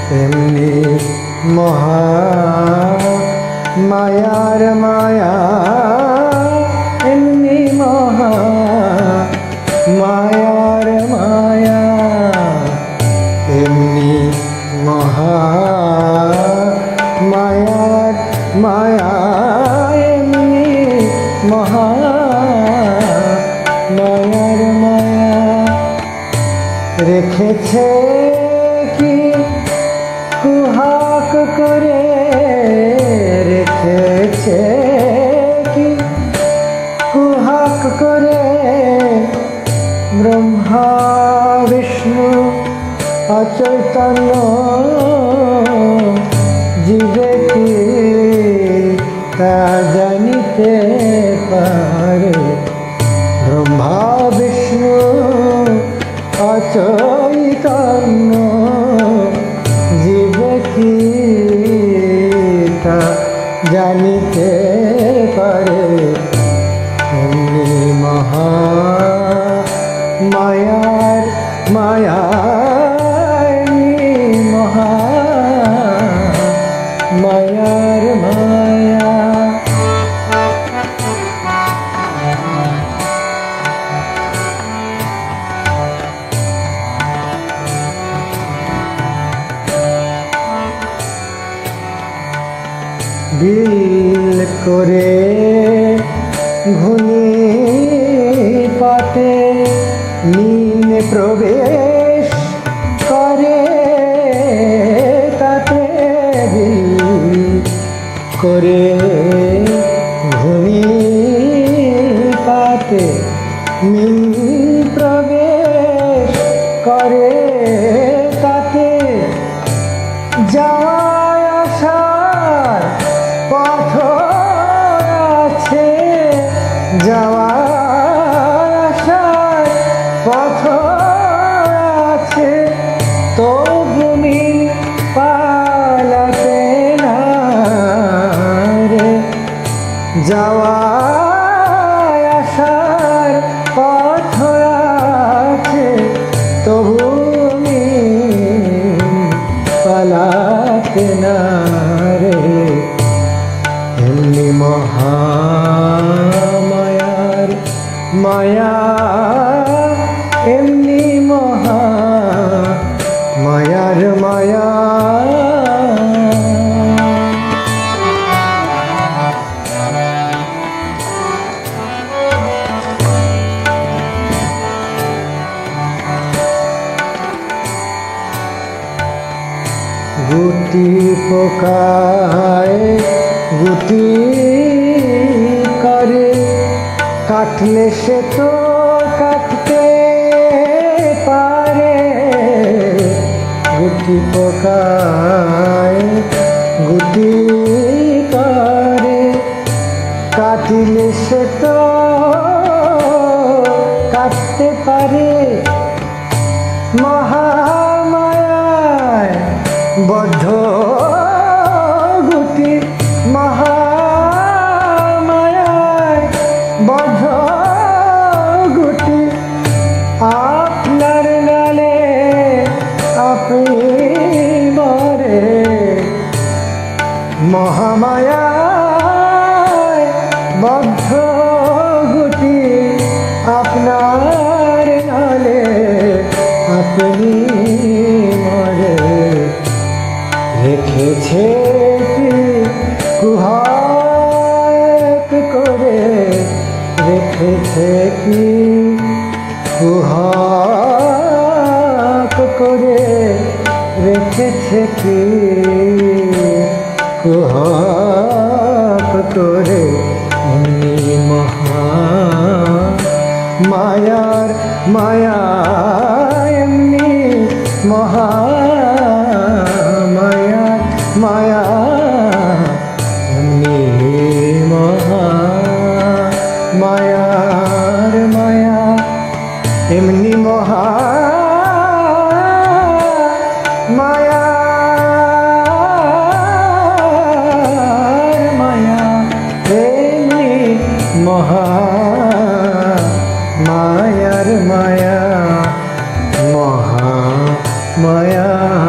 তেমনি মহা মায়ার মায়া, এমনি মহা মায়ার মায়া, এমনি মহা মায়ার মায়া, এমনি মহা মায়ার মায়া। রেখেছে কি কুহাক করে, রেখেছে কি কুহাক করে, ব্রহ্মা বিষ্ণু অচৈতন্য জীবে কি তা জানিতে পারে। ব্রহ্মা বিষ্ণু অচৈতন্য জীবে কি তা জানিতে পারে। এমনি মহা মায়ার মায়া, এমনি মহা মায়ার মায়া। বিল করে ঘুনি পাতে নীল প্রবেশ করে, তাতে বিল করে ঘুনি পাতে নীল প্রবেশ করে, তাতে যাওয়া আসার পথ আছে, যাওয়া আসার পথ আছে, তবু মিল পালাতে না রে। যাওয়া আসার পথ আছে, তবু মিল পালাতে না রে। এমনি মহা মায়ার মায়া, এমনি মহা মায়ার মায়া। গুটি পোকায় গুটি করে, কাটলে সে তো কাটতে পারে। গুটি পোকায় গুটি করে, কাটিলে সে তো কাটতে পারে। মহামায়ায় বদ্ধ গুটি, মহামায়ায় বদ্ধ গুটি, আপনার নালে আপনি মরে। মহামায়ায় বদ্ধ গুটি, আপনার নালে আপনি মরে। রেখেছে কি কুহাক করে, রেখেছে কি কুহাক করে, রেখেছে কি কুহাক করে। এমনি মহা মায়ার মায়া, এমনি মহা মায়ার মায়া, এমনি মহা মায়ার মায়া, এমনি মহা মায়ার মায়া। মহা মায়ার মায়া মহা মায়া